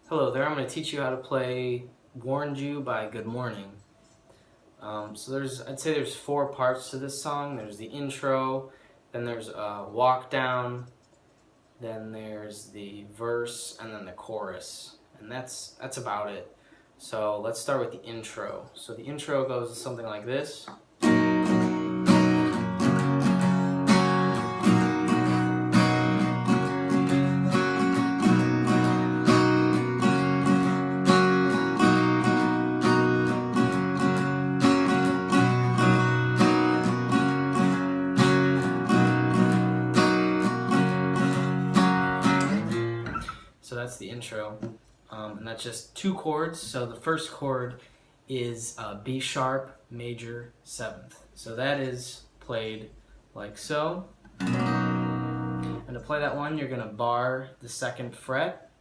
Hello there, I'm going to teach you how to play Warned You by Good Morning. I'd say there's four parts to this song. There's the intro, then there's a walk down, then there's the verse, and then the chorus. And that's about it. So let's start with the intro. So the intro goes something like this. So that's the intro, and that's just two chords. So the first chord is B sharp major 7th. So that is played like so. And to play that one, you're going to bar the 2nd fret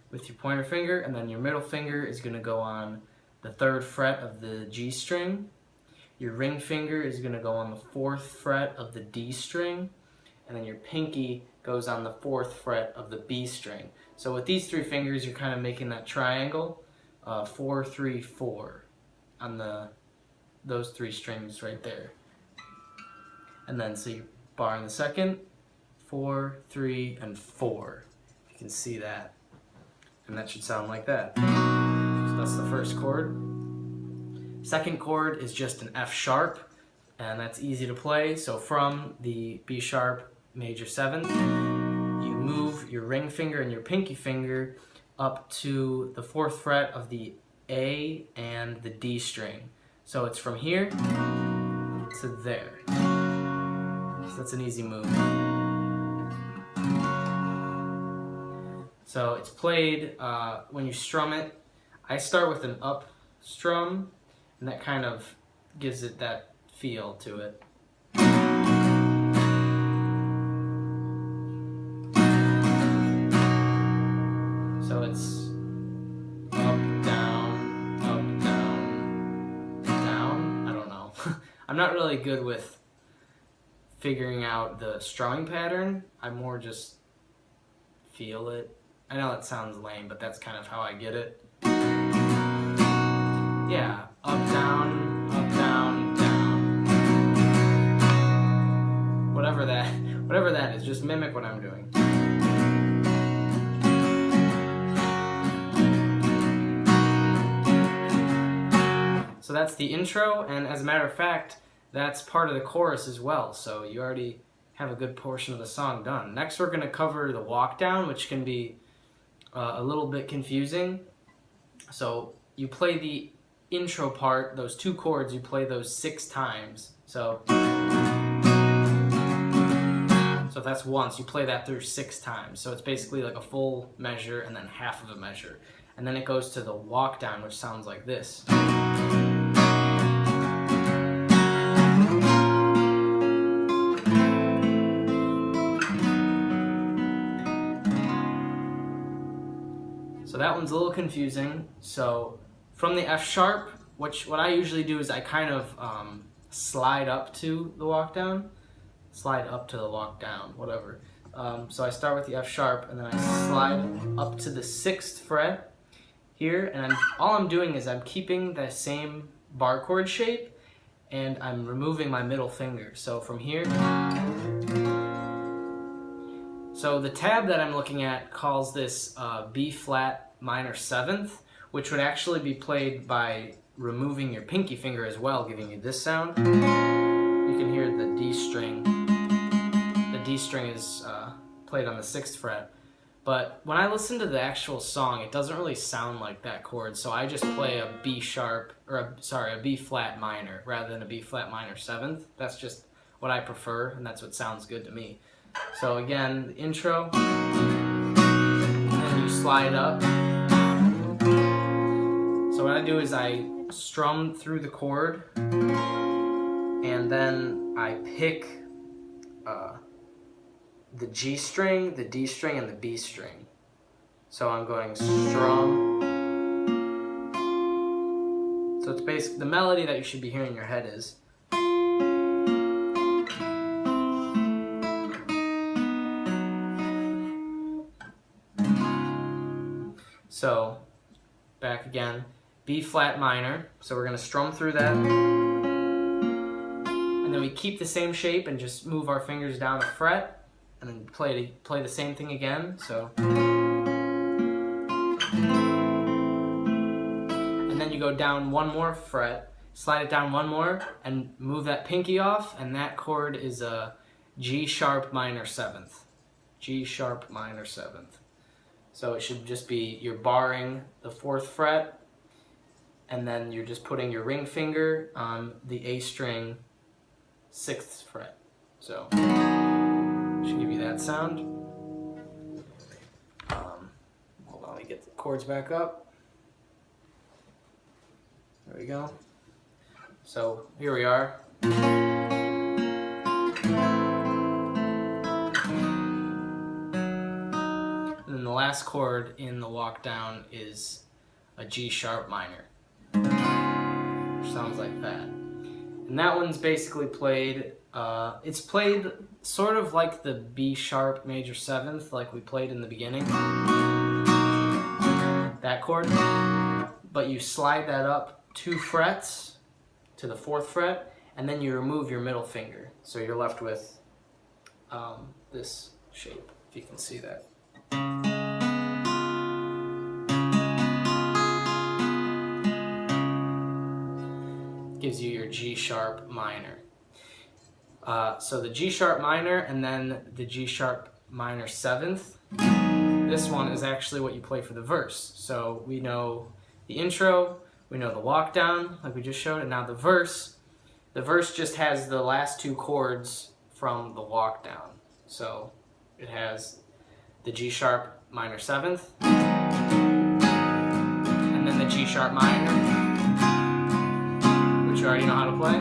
with your pointer finger, and then your middle finger is going to go on the 3rd fret of the G string. Your ring finger is going to go on the 4th fret of the D string, and then your pinky goes on the 4th fret of the B string. So with these 3 fingers, you're kind of making that triangle, 4, 3, 4, on those 3 strings right there. And then so you're barring the 2nd, 4, 3, and 4. You can see that. And that should sound like that. So that's the first chord. Second chord is just an F sharp, and that's easy to play. So from the B sharp major 7th, you move your ring finger and your pinky finger up to the 4th fret of the A and the D string. So it's from here to there. So that's an easy move. So it's played when you strum it. I start with an up strum, and that kind of gives it that feel to it. So it's up, down, down. I don't know. I'm not really good with figuring out the strumming pattern. I more just feel it. I know that sounds lame, but that's kind of how I get it. Yeah, up, down, down. Whatever that is, just mimic what I'm doing. So that's the intro, and as a matter of fact, that's part of the chorus as well, so you already have a good portion of the song done. Next we're going to cover the walk down, which can be a little bit confusing. So you play the intro part, those 2 chords, you play those 6 times. So if that's once, you play that through 6 times. So it's basically like a full measure and then half of a measure. And then it goes to the walk down, which sounds like this. So that one's a little confusing. So from the F sharp, what I usually do is I kind of slide up to the walk down. Slide up to the walk down, whatever. So I start with the F sharp, and then I slide up to the 6th fret here, and all I'm doing is I'm keeping the same bar chord shape, and I'm removing my middle finger. So from here, so the tab that I'm looking at calls this B flat minor 7th, which would actually be played by removing your pinky finger as well, giving you this sound. You can hear the D string. The D string is played on the 6th fret. But when I listen to the actual song, it doesn't really sound like that chord, so I just play a B sharp, or a B flat minor, rather than a B flat minor 7th. That's just what I prefer, and that's what sounds good to me. So again, the intro, and then you slide up. So what I do is I strum through the chord, and then I pick the G string, the D string, and the B string. So I'm going strum. So it's basically the melody that you should be hearing in your head is. So back again, B flat minor. So we're going to strum through that. And then we keep the same shape and just move our fingers down a fret and then play the same thing again. So, and then you go down one more fret, slide it down one more, and move that pinky off, and that chord is a G sharp minor 7th. G sharp minor 7th. So it should just be, you're barring the 4th fret, and then you're just putting your ring finger on the A string 6th fret. So should give you that sound. Hold on, let me get the chords back up. There we go. So here we are. And then the last chord in the walk down is a G sharp minor, which sounds like that. And that one's basically played, it's played sort of like the B sharp major 7th, like we played in the beginning, that chord, but you slide that up 2 frets to the 4th fret, and then you remove your middle finger. So you're left with this shape, if you can see that. Gives you your G sharp minor. So the G sharp minor and then the G sharp minor 7th. This one is actually what you play for the verse. So we know the intro, we know the walk down, like we just showed, and now the verse. The verse just has the last 2 chords from the walk down. So it has the G sharp minor 7th, and then the G sharp minor, which you already know how to play.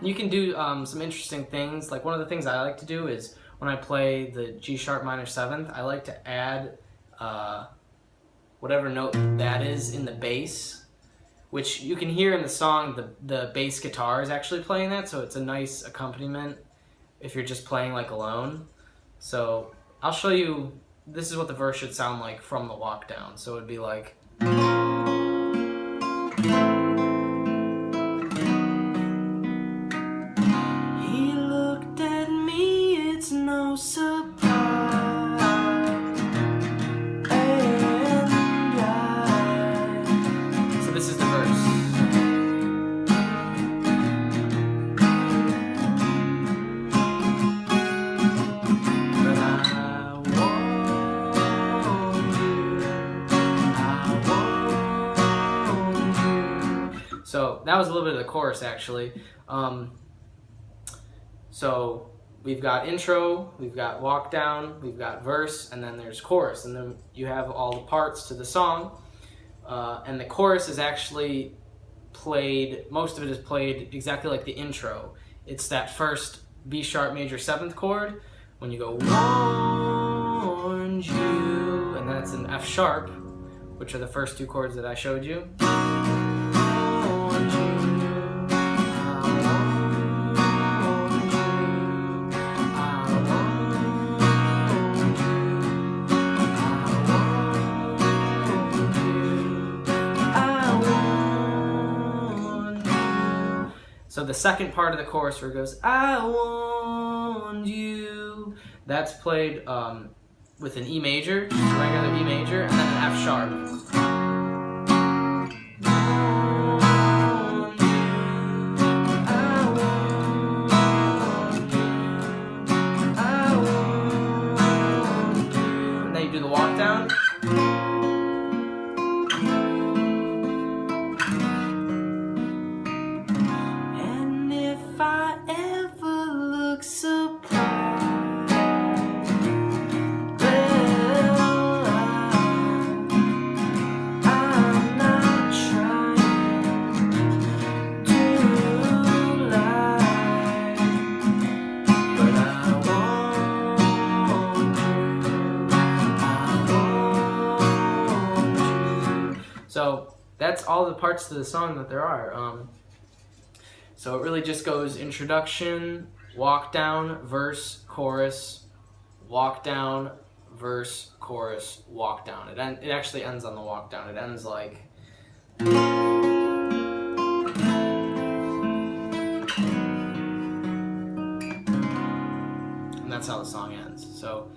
You can do some interesting things. Like one of the things I like to do is when I play the G sharp minor 7th, I like to add whatever note that is in the bass, which you can hear in the song. The bass guitar is actually playing that, so it's a nice accompaniment if you're just playing like alone. So I'll show you, this is what the verse should sound like from the walk down. So it'd be like, he looked at me, it's no surprise, and so this is the verse. So that was a little bit of the chorus, actually. So we've got intro, we've got walk down, we've got verse, and then there's chorus. And then you have all the parts to the song. And the chorus is actually played, most of it is played exactly like the intro. It's that first B sharp major 7th chord. When you go, warned you, and that's an F sharp, which are the first 2 chords that I showed you. So the second part of the chorus where it goes, I want you, that's played with an E major, just a regular E major, and then an F sharp. And then you do the walk down. So that's all the parts to the song that there are. So it really just goes introduction, walk down, verse, chorus, walk down, verse, chorus, walk down. It actually ends on the walk down. It ends like... And that's how the song ends. So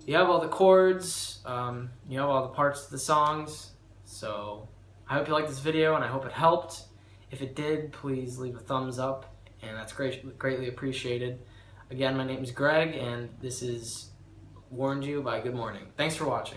you have all the chords, you have all the parts of the songs. So I hope you liked this video and I hope it helped. If it did, please leave a thumbs up, and that's greatly appreciated. Again, my name is Greg, and this is Warned You by Good Morning. Thanks for watching.